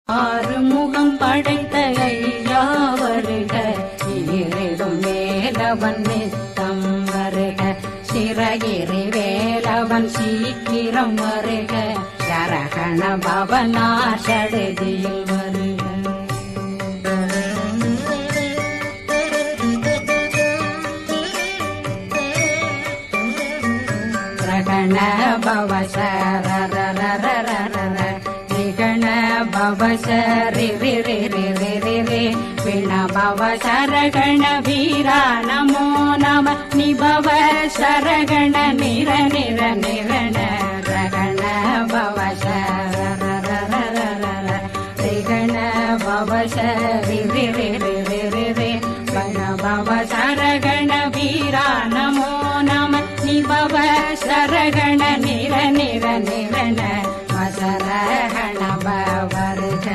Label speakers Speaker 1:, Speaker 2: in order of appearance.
Speaker 1: ஆறுமுகம் படைத்த ஐயா வருக, ஈரிடும் வேலவன் நித்தம் வருக, சிறகிரி வேலவன் சீக்கிரம் வருக, சரகண பவனார் சடுதியில் வருக. ரகண பவ சரரரரரர நிகண பவ சரி ரி ரி ரி ரி ரி ரி விண பவ சரகண வீரா நமோ நம நிபவ சரகண நிர நிர நிரண ரகண பவ சரரரரரர நிகண பவ சரி ரி ரி ரி ரி ரி ரி விண பவ சரகண வீரா நமோ நம நிபவ சரகண நிர நிர நிரண வசரகண பவருக.